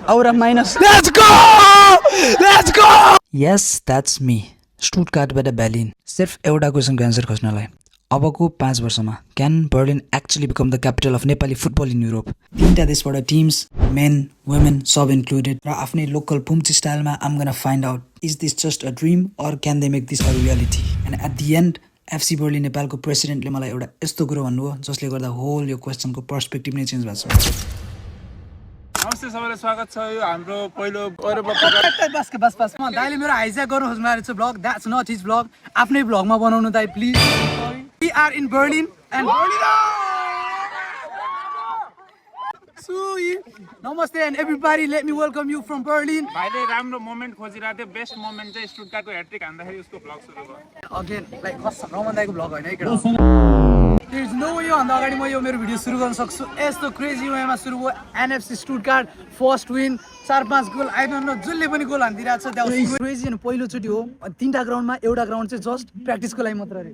Aura minus. Let's go! Let's go! Yes, that's me. स्टुटगार्टबाट ब्यालिन. सिर्फ एउटा क्वेसनको answer खोज्नलाई. अबको 5 वर्षमा can Berlin actually become the capital of Nepali football in Europe? 3टा देशबाट teams, men, women सब included र आफ्नै लोकल पुम्ची स्टाइलमा I'm gonna find out is this just a dream or can they make this a reality? And at the end FC Berlin नेपालको प्रेसिडेन्टले मलाई एउटा यस्तो कुरो भन्नुभयो जसले गर्दा होल यो क्वेसनको पर्सपेक्टिभ नै चेन्ज भएको छ. नमस्ते सबैलाई स्वागत छ यो हाम्रो पहिलो बस दाइले मेरो हाइज्याक गर्नु खोज्नु भएको छ blog. That's not his blog. आफ्नै ब्लगमा बनाउनु दाइ please. We are in Berlin and namaste and everybody let me welcome you from Berlin. भाइले राम्रो मोमेन्ट खोजिरहेको थियो. बेस्ट मोमेन्ट चाहिँ स्टुटगार्टको ह्याट्रिक हान्दाखेरि उसको ब्लग सुरु भयो. अगेन लाइक कसम रमन दाइको ब्लग होइन एकटा. देयर इज नो वे यो भन्दा अगाडि म यो मेरो भिडियो सुरु गर्न सक्छु. यस्तो क्रेजी वेमा सुरु भयो. NFC Stuttgart first win 4-5 goal. I don't know जसले पनि गोल हानिदिरहेको छ. That was crazy. अनि पहिलोचोटि हो. 3टा ग्राउन्डमा एउटा ग्राउन्ड चाहिँ जस्ट प्र्याक्टिसको लागि मात्र अरे,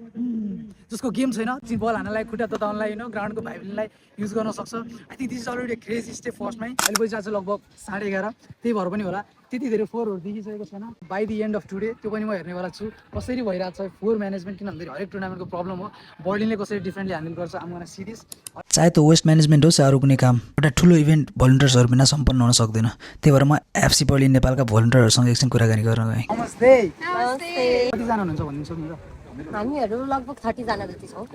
जसको गेम छैन. बल हान्नलाई खुट्टा तताउनलाई ग्राउन्डको भाइबललाई युज गर्न सक्छ. I think this is already crazy step फर्स्टमै. अहिले बजिरहेको छ लगभग 11:30. त्यही भएर पनि होला त्यति धेरै फोरहरू देखिसकेको छैन. By the end of today त्यो पनि म हेर्नेवाला छु कसरी भइरहेको छ फोर म्यानेजमेन्ट. किन भन्दाखेरि हरेक टुर्नामेन्टको प्रब्लम हो. बर्लिनले कसरी डिफ्रेन्टली ह्यान्डल गर्छ आम गोना सी दिस. चाहे त वेस्ट म्यानेजमेन्ट होस् या अरू कुनै काम, एउटा ठुलो इभेन्ट भोलिन्टियर्सहरू बिना सम्पन्न हुन सक्दैन. त्यही भएर म एफसी बर्लिन नेपालका भोलिन्टियरहरूसँग एकछिन कुराकानी गर्न गएँ. नमस्ते. कतिजना हुनुहुन्छ भनिदिनु सक्नुहुन्छ? हामीहरू लगभग 30 जना जति छौँ.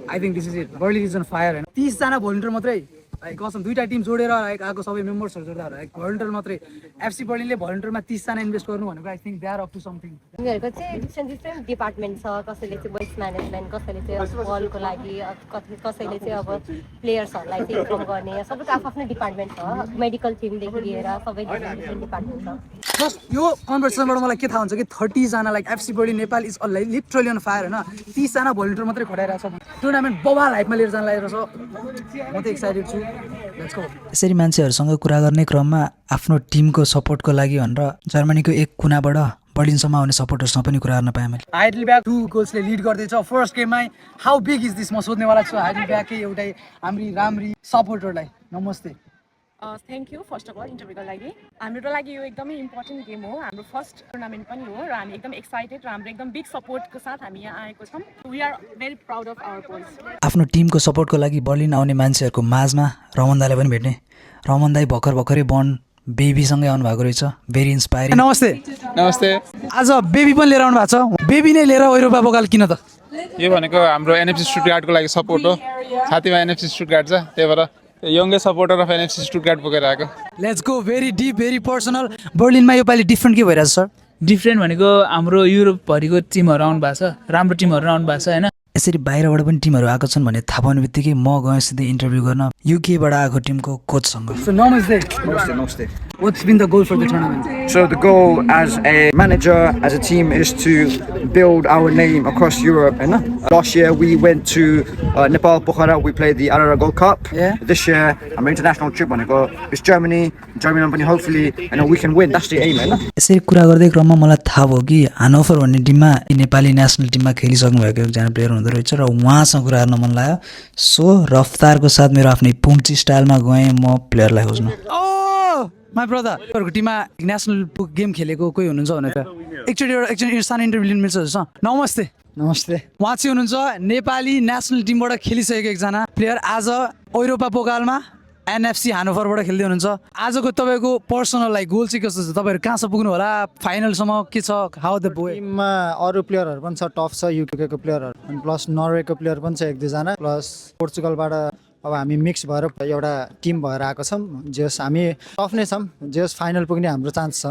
I think this is it. Berlin is on fire होइन. 30 जना भोलिन्टियर मात्रै. लाइक कसम 2टा टिम जोडेर आएको सबै मेम्बर्सहरू जोड्दा लाइक भोलिन्टियर मात्रै. एफसी बर्लिनले भोलिन्टियरमा 30 जना इन्भेस्ट गर्नु भनेको I think they are up to something. उनीहरूको चाहिँ डिफ्रेन्ट डिपार्टमेन्ट छ. कसैले चाहिँ वेस्ट म्यानेजमेन्ट, कसैले चाहिँ बलको लागि, कसैले चाहिँ अब प्लेयर्सहरूलाई चाहिँ इन्फर्म गर्ने. सबैको आफ्नो डिपार्टमेन्ट छ. मेडिकल टिमदेखि लिएर सबै डिफ्रेन्ट डिपार्टमेन्ट छ. जस्ट यो कन्भर्सेसनबाट मलाई के थाहा हुन्छ कि 30 जना like FC Berlin Nepal is literally on fire होइन. 30 जना भोलिन्टियर मात्रै खटाइरहेको छ. टुर्नामेन्ट बबाल हाइपमा लिएर जान लागेको छ. म त एक्साइटेड छु. यसरी मान्छेहरूसँग कुरा गर्ने क्रममा आफ्नो टिमको सपोर्टको लागि भनेर जर्मनीको एक कुनाबाट बर्लिनसम्म आउने सपोर्टर्ससँग पनि कुरा गर्न पाएँ मैले. हाइडलब्याग 2 गोल्सले लिड गर्दैछ फर्स्ट गेममै. हाउ बिग इज दिस म सोध्नेवाला छु. हाइडलब्यागकै एउटै हाम्री राम्री सपोर्टरलाई नमस्ते. Thank you first of all इन्टरभ्यूको लागि. हाम्रो लागि यो एकदमै इम्पोर्टेन्ट गेम हो. हाम्रो फर्स्ट टुर्नामेन्ट पनि हो र हामी एकदम एक्साइटेड र हाम्रो एकदम बिग सपोर्टको साथ हामी यहाँ आएको छौँ. We are very proud of our balls. आफ्नो टिमको सपोर्टको लागि बर्लिन आउने मान्छेहरूको माझमा रमन दाईलाई पनि भेट्ने. रमन दाई भर्खरै बर्न बेबीसँगै आउनु भएको रहेछ. Very inspiring. नमस्ते. नमस्ते. आज बेबी पनि लिएर आउनु भएको छ. बेबी नै लिएर युरोपा बोकाल किन त? यो भनेको हाम्रो एनएफसी स्टुटगार्टको लागि सपोर्ट हो. साथीमा एनएफसी स्टुटगार्ट छ, त्यही भएर यङ्गे सपोर्टर अफ एनएफसी स्टुटगार्ट बोकेर आएको. Let's go. Very deep, very personal. बर्लिनमा योपालि डिफ्रेन्ट के भइरहेछ सर? डिफ्रेन्ट भनेको हाम्रो युरोपभरिको टिमहरू आउनु भएको छ. राम्रो टिमहरू आउनु भएको छ होइन. यसरी बाहिरबाट पनि टिमहरू आएको छन् भन्ने थाहा पाउने बित्तिकै म गएँ सिधै इन्टरभ्यू गर्न युकेबाट आएको टिमको कोचसँग. So namaste. Namaste. What's been the goal for the tournament? So the goal as a manager, as a team, is to build our name across Europe. And last year we went to Nepal, Pokhara. We played the Arara Gold Cup. Yeah. This year our international trip on it's Germany. Germany hopefully we can win. That's the aim. यसरी कुरा गर्दै क्रममा मलाई थाहा भयो कि हानोभर भन्ने टिममा नेपाली नेसनल टिममा खेलिसक्नु भएको एकजना प्लेयर हुँदो रहेछ र उहाँसँग कुरा गर्न मन लाग्यो. सो रफ्तारको साथ मेरो आफ्नै पुम्ची स्टाइलमा गएँ म प्लेयरलाई खोज्नु. माई ब्रदर तपाईँहरूको टिममा नेसनल गेम खेलेको कोही हुनुहुन्छ भने त एकचोटि सानो इन्टरभ्यू लिनु मिल्छ जस्तो. नमस्ते. नमस्ते. उहाँ चाहिँ हुनुहुन्छ नेपाली नेसनल टिमबाट खेलिसकेको एकजना प्लेयर. आज युरोपा पोकालमा एनएफसी हानोभरबाट खेल्दै हुनुहुन्छ. आजको तपाईँको पर्सनल लाइक गोल चाहिँ कस्तो छ? तपाईँहरू कहाँसम्म पुग्नु होला? फाइनलसम्म के छ? How the boy? टिममा अरू प्लेयरहरू पनि छ, टफ छ. युकेको प्लेयरहरू अनि प्लस नर्वेको प्लेयर पनि छ 1-2 जना. प्लस पोर्चुगलबाट अब हामी मिक्स भएर एउटा टिम भएर आएको छौँ. जस हामी टफ नै छौँ. जस फाइनल पुग्ने हाम्रो चान्स छ.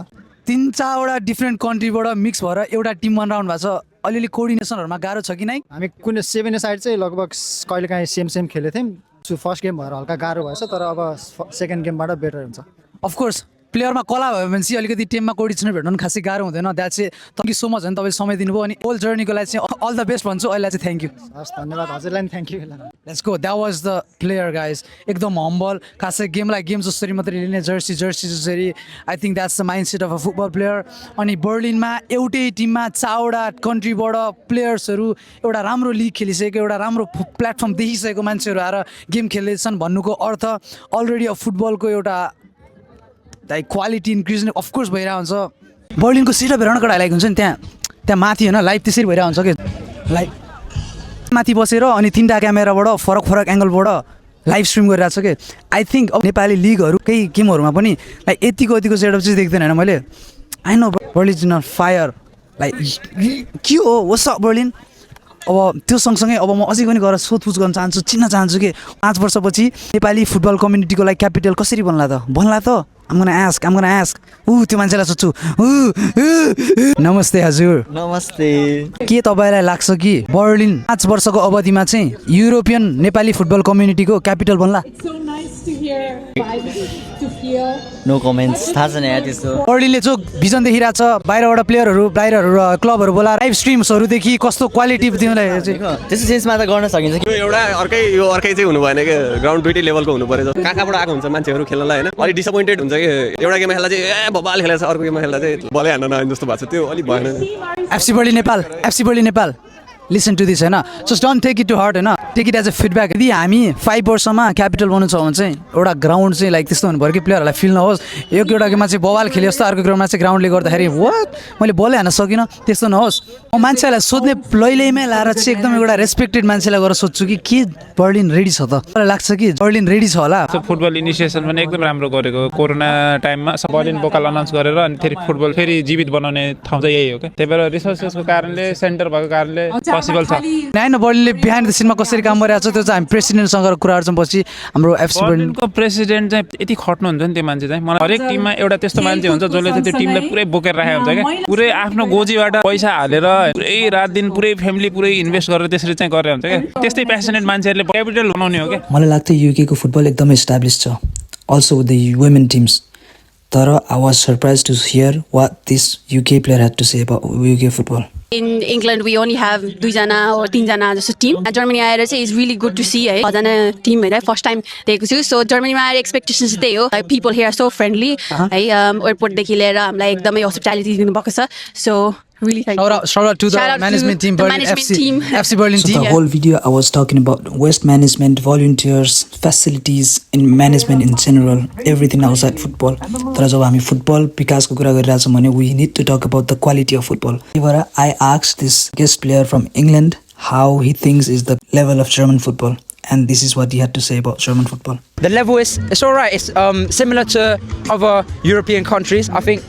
3-4वटा डिफ्रेन्ट कन्ट्रीबाट मिक्स भएर एउटा टिम बनेर आउनु भएको छ. अलिअलि कोअर्डिनेसनहरूमा गाह्रो छ कि नै? हामी कुनै 7 साइड चाहिँ लगभग कहिलेकाहीँ सेम खेलेको थियौँ. फर्स्ट गेम भएर हल्का गाह्रो भएछ, तर अब सेकेन्ड गेमबाट बेटर हुन्छ. अफकोर्स प्लेयरमा कला भयो भने चाहिँ अलिकति टिममा कोअर्डिनेसन भेट्नु पनि खासै गाह्रो हुँदैन. द्याट चाहिँ थ्याङ्क यू सो मच होइन तपाईँले समय दिनुभयो. अनि होल जर्नीको लागि चाहिँ अल द बेस्ट भन्छु. अहिले चाहिँ थ्याङ्क यू. हस्, धन्यवाद हजुरलाई पनि thank you. Let's go. That was the player guys. एकदम हम्बल. खासै गेमलाई गेम जसरी मात्रै लिने, जर्सी जसरी. I think that's the mind set of a football player. अनि बर्लिनमा एउटै टिममा 4वटा कन्ट्रीबाट प्लेयर्सहरू एउटा राम्रो लिग खेलिसकेको, एउटा राम्रो प्लेटफर्म देखिसकेको मान्छेहरू आएर गेम खेल्दैछन् भन्नुको अर्थ अलरेडी फुटबलको एउटा दाइ क्वालिटी इन्क्रिज अफकोर्स भइरहेको हुन्छ बर्लिनको सेटअप हेरेर कडा हाइलाइट हुन्छ नि त्यहाँ माथि होइन लाइभ त्यसरी भइरहेको हुन्छ कि लाइभ माथि बसेर अनि 3टा क्यामेराबाट फरक एङ्गलबाट लाइभ स्ट्रिम गरिरहेको छ कि आई थिङ्क अब नेपाली लिगहरू केही गेमहरूमा पनि लाइक यतिको सेटअप चाहिँ देख्दैन होइन मैले I know Berlin is not fire like के हो वस बर्लिन अब त्यो सँगसँगै अब म अझै पनि गएर सोधपुछ गर्न चाहन्छु चिन्न चाहन्छु कि 5 वर्षपछि नेपाली फुटबल कम्युनिटीको लागि क्यापिटल कसरी बन्ला त I'm gonna ask त्यो मान्छेलाई सोध्छु नमस्ते हजुर नमस्ते के तपाईँलाई लाग्छ कि बर्लिन 5 वर्षको अवधिमा चाहिँ युरोपियन नेपाली फुटबल कम्युनिटीको क्यापिटल बन्ला नो कमेन्ट्स थाहा छैन यार त्यस्तो बर्लिनले जो भिजन देखिरहेको छ बाहिरबाट प्लेयरहरू क्लबहरू बोलाएर लाइभ स्ट्रिम्सहरूदेखि कस्तो क्वालिटी दिँदै त्यस्तो चेन्जमा त गर्न सकिन्छ कि एउटा अर्कै चाहिँ हुनु भएन कि ग्राउन्ड दुइटै लेभलको हुनु पर्यो कहाँबाट आएको हुन्छ मान्छेहरू खेल्नलाई होइन अलिक डिसपोइन्टेड हुन्छ कि एउटा गेममा खेल्दा चाहिँ बबाल खेलेको छ अर्को गेममा खेल्दा चाहिँ बलै हान्न नआउने जस्तो भएको छ त्यो अलिक भएन FC Berlin Nepal listen to this होइन just don't take it to heart होइन take it as a feedback यदि हामी 5 वर्षमा क्यापिटल बन्नु छ भने चाहिँ एउटा ग्राउन्ड चाहिँ लाइक त्यस्तो हुनु पऱ्यो कि प्लेयरहरूलाई फिल नहोस् एउटा गेममा चाहिँ बवाल खेल्यो जस्तो अर्को गेममा चाहिँ ग्राउन्डले गर्दाखेरि मैले बलै हान्न सकिनँ त्यस्तो नहोस् म मान्छेलाई सोध्ने लैलैमै लाएर चाहिँ एकदम एउटा रेस्पेक्टेड मान्छेलाई गएर सोध्छु कि के बर्लिन रेडी छ त मलाई लाग्छ कि बर्लिन रेडी छ होला फुटबल इनिसिएसन पनि एकदम राम्रो गरेको कोरोना टाइममा बर्लिन भोकल अनाउन्स गरेर अनि फेरि फुटबल फेरि जीवित बनाउने ठाउँ चाहिँ यही हो क्या त्यही भएर रिसोर्सेसको कारणले सेन्टर भएको कारणले पोसिबल छ होइन बर्लिनले बिहाइन्ड द सिनमा कसरी काम गरिरहेको छ त्यो चाहिँ हामी प्रेसिडेन्टसँग कुराहरू चाहिँ पछि हाम्रो एफसी बर्लिनको प्रेसिडेन्ट चाहिँ यति खट्नुहुन्छ नि त्यो मान्छे चाहिँ मलाई हरेक टिममा एउटा त्यस्तो मान्छे हुन्छ जसले चाहिँ त्यो टिमलाई पुरै बोकेर राखेको हुन्छ क्या पुरै आफ्नो गोजीबाट पैसा हालेर पुरै रात दिन पुरै फ्यामिली पुरै इन्भेस्ट गरेर त्यसरी चाहिँ गरेर हुन्छ क्या त्यस्तै प्यासनेट मान्छेहरूले क्यापिटल बनाउने हो क्या मलाई लाग्छ युकेको फुटबल एकदमै इस्टाब्लिस छ also with the women teams तर I was surprise to hear what this UK player had to say about UK football In England, we only have 2जना or 3जना जस्तो टिम जर्मनी आएर चाहिँ is really good to see है 6जना टिमहरू first time देखेको छु सो जर्मनीमा आएर एक्सपेक्टेसन चाहिँ त्यही हो पिपल हियर सो फ्रेन्डली है एयरपोर्टदेखि लिएर हामीलाई एकदमै हस्पिटालिटी दिनुभएको छ so really thank you. Shout out to the management team, Berlin FC Berlin team. The whole video I was talking about waste management, volunteers, facilities in management in general, everything outside football. तर जब हामी football विकासको कुरा गरिरहेका छौँ भने we need to talk about the quality of football. I asked this guest player from England how he thinks is the level of German football. And this is what he had to say about German football. The level it's all right. It's similar to other European countries. I think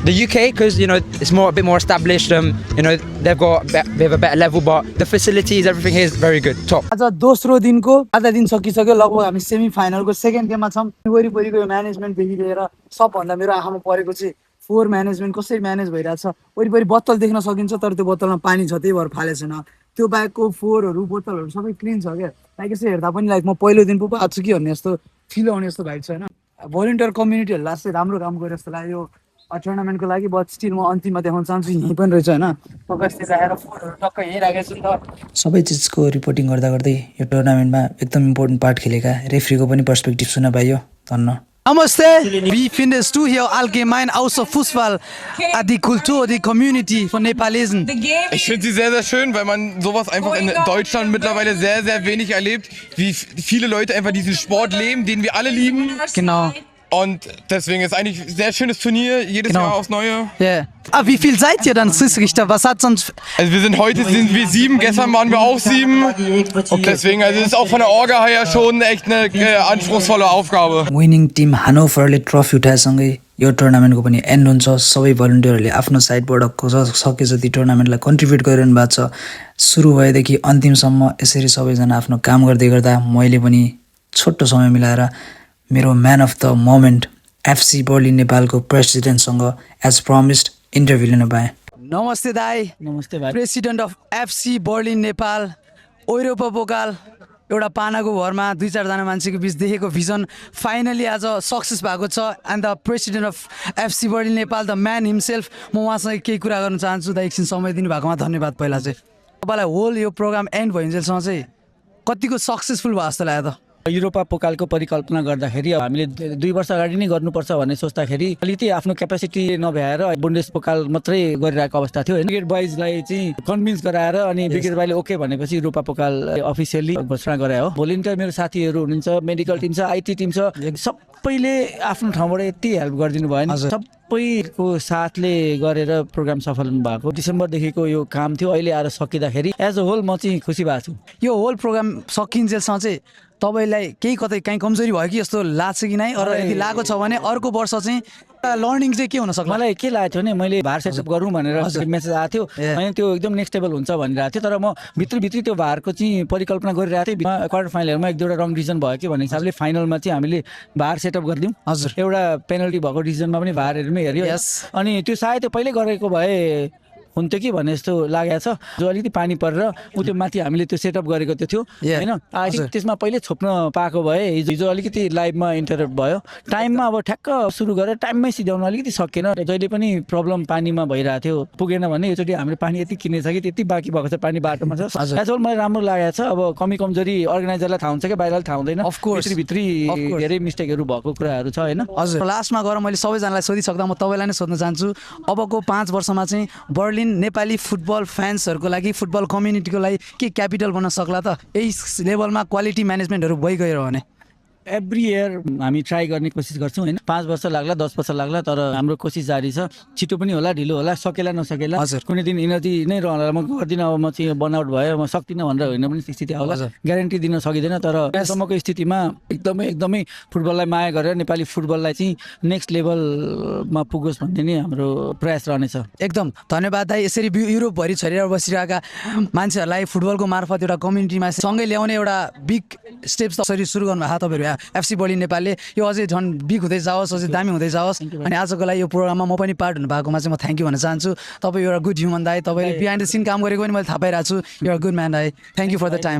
the UK, because it's a bit more established. They've got a bit of a better level, but the facilities, everything here is very good. Top. आज दोस्रो दिनको आधा दिन सकिसक्यो लगभग हामी semi फाइनलको second गेममा छौँ वरिपरिको म्यानेजमेन्टदेखि लिएर सबभन्दा मेरो आँखामा परेको चाहिँ फोर म्यानेजमेन्ट कसरी म्यानेज भइरहेछ वरिपरि बोतल देख्न सकिन्छ तर त्यो बोतलमा पानी छ त्यही भएर फालेको छैन त्यो बाहेकको फोरहरू बोतलहरू सबै क्लिन छ क्या लाइक यसो हेर्दा पनि लाइक म पहिलो दिन पो आएको छु कि भन्ने जस्तो फिल आउने जस्तो भाइब छ होइन भलिन्टियर कम्युनिटीहरूलाई चाहिँ राम्रो काम गरे जस्तो लाग्यो टुर्नामेन्टको लागि बट स्टिल म अन्तिममा देखाउन चाहन्छु यहीँ पनि रहेछ होइन पकासतिर राखेर फोरहरू टक्क यहीँ राखेको छु नि त सबै चिजको रिपोर्टिङ गर्दै यो टुर्नामेन्टमा एकदम इम्पोर्टेन्ट पार्ट खेलेका रेफ्रीको पनि पर्सपेक्टिभ सुन्न पाइयो धन्न Namaste. We findest du hier allgemein außer Fußball die Kultur, die Community von Nepalesen. Ich finde sie sehr, sehr schön, weil man sowas einfach in Deutschland mittlerweile sehr, sehr wenig erlebt, wie viele Leute einfach diesen Sport leben, den wir alle lieben. Genau. Und deswegen ist eigentlich ein sehr schönes Turnier, jedes Jahr aufs Neue. Yeah. Wie viel seid ihr dann, Schiedsrichter? Was hat sonst... Also heute sind wir 7, gestern waren wir auch 7. Okay. Deswegen, also es ist auch von der Orga her schon echt eine anspruchsvolle Aufgabe. Winning team Hannoverले trophy उठाएसँगै यो टुर्नामेन्टको पनि and हुन्छ सबै भलन्टियरहरूले आफ्नो साइडबाट सके जति टुर्नामेन्टलाई कन्ट्रिब्युट गरिरहनु भएको छ सुरु भएदेखि अन्तिमसम्म यसरी सबैजना आफ्नो काम गर्दै गर्दा मैले पनि छोटो समय मिलाएर मेरो man of the moment FC Berlin नेपालको प्रेसिडेन्टसँग एज प्रमिस्ड इन्टरभ्यू लिन पाएँ नमस्ते दाई नमस्ते भाइ president of FC Berlin Nepal Europa Pokal एउटा पानाको भरमा 2-4जना मान्छेको बिच देखेको भिजन फाइनली आज सक्सेस भएको छ and the president of FC Berlin Nepal the man himself म उहाँसँग केही कुरा गर्न चाहन्छु दा एकछिन समय दिनुभएकोमा धन्यवाद पहिला चाहिँ तपाईँलाई होल यो प्रोग्राम एन्ड भइन्जेलसम्म चाहिँ कतिको सक्सेसफुल भयो जस्तो लाग्यो त युरोपा पोकालको परिकल्पना गर्दाखेरि हामीले 2 वर्ष अगाडि नै गर्नुपर्छ भन्ने सोच्दाखेरि अलिकति आफ्नो क्यापेसिटी नभ्याएर बुन्डेस पोकाल मात्रै गरिरहेको अवस्था थियो होइन। ब्रिगेड बोइजलाई चाहिँ कन्भिन्स गराएर अनि ब्रिगेड बोइजले ओके भनेपछि युरोपा पोकाल अफिसियली घोषणा गरायो। भोलिन्टियर मेरो साथीहरू हुनुहुन्छ, मेडिकल टिम छ, आइटी टिम छ, सबैले आफ्नो ठाउँबाट यति हेल्प गरिदिनु भयो नि। सबैको साथले गरेर प्रोग्राम सफल भएको। डिसेम्बरदेखिको यो काम थियो, अहिले आएर सकिँदाखेरि एज अ होल म चाहिँ खुसी भएको छु। यो होल प्रोग्राम सकिन्जेलसम्म चाहिँ तपाईँलाई केही कतै काहीँ कमजोरी भयो कि जस्तो लाग्छ कि नै? अरू यदि लागेको छ भने अर्को वर्ष चाहिँ लर्निङ चाहिँ के हुन सक्छ? मलाई के लागेको थियो भने मैले भार सेटअप गरौँ भनेर मेसेज आएको थियो अनि त्यो एकदम नेक्स्ट लेभल हुन्छ भनिरहेको थियो। तर म भित्री त्यो भारको चाहिँ परिकल्पना गरिरहेको थिएँ। क्वार्टर फाइनलमा 1-2वटा रङ डिसिजन भयो कि भन्ने हिसाबले फाइनलमा चाहिँ हामीले भार सेटअप गरिदिउँ। हजुर, एउटा पेनल्टी भएको डिसिजनमा पनि भारहरूमै हेऱ्यो अनि त्यो सायद त्यो पहिल्यै गरेको भए हुन्थ्यो कि भन्ने जस्तो लागेको छ। जो अलिकति पानी परेर ऊ त्यो माथि हामीले त्यो सेटअप गरेको त्यो थियो होइन, त्यसमा पहिले छोप्न पाएको भए हिजो अलिकति लाइभमा इन्टरप्ट भयो। टाइममा अब ठ्याक्क सुरु गरेर टाइममै सिध्याउनु अलिकति सकेन। जहिले पनि प्रब्लम पानीमा भइरहेको थियो, पुगेन भने योचोटि हामीले पानी यति किनेछ कि त्यति बाँकी भएको छ पानी बाटोमा छ। एज मलाई राम्रो लागेको छ। अब कमी कमजोरी अर्गनाइजरलाई थाहा हुन्छ कि बाहिरलाई थाहा हुँदैन। भित्री धेरै मिस्टेकहरू भएको कुराहरू छ होइन। हजुर, लास्टमा गएर मैले सबैजनालाई सोधिसक्दा म तपाईँलाई नै सोध्न चाहन्छु, अबको 5 वर्षमा चाहिँ बर्लिन नेपाली फुटबल फ्यान्सहरूको लागि, फुटबल कम्युनिटीको लागि के क्यापिटल बन्न सक्ला त? यही लेभलमा क्वालिटी म्यानेजमेन्टहरू भइगयो भने एभ्री इयर हामी ट्राई गर्ने कोसिस गर्छौँ होइन। 5 वर्ष लाग्ला, 10 वर्ष लाग्ला, तर हाम्रो कोसिस जारी छ। छिटो पनि होला, ढिलो होला, सकेला नसकेला, कुनै दिन इनर्जी नै रहला, म गर्दिनँ, अब म चाहिँ बर्नआउट भयो, म सक्दिनँ भनेर होइन पनि स्थिति आउला। ग्यारेन्टी दिन सकिँदैन। तर यहाँसम्मको स्थितिमा एकदमै फुटबललाई माया गरेर नेपाली फुटबललाई चाहिँ नेक्स्ट लेभलमा पुगोस् भन्ने नै हाम्रो प्रयास रहनेछ। एकदम धन्यवाद दाइ। यसरी युरोपभरि छरेर बसिरहेका मान्छेहरूलाई फुटबलको मार्फत एउटा कम्युनिटीमा सँगै ल्याउने एउटा बिग स्टेप्स यसरी सुरु गर्नुभएको तपाईँहरू एफसी बर्लिन नेपालले। यो अझै झन् बिग हुँदै जाओस्, अझै दामी हुँदै जाओस्। अनि आजको लागि यो प्रोग्राममा म पनि पार्ट हुनुभएकोमा चाहिँ म थ्याङ्क यू भन्न चाहन्छु। तपाईँ एउटा गुड ह्युमन दाइ, तपाईँले बिहाइन्ड द सिन काम गरेको पनि मैले थाहा पाइरहेको छु। एउटा गुड म्यान दाइ, thank you for the time.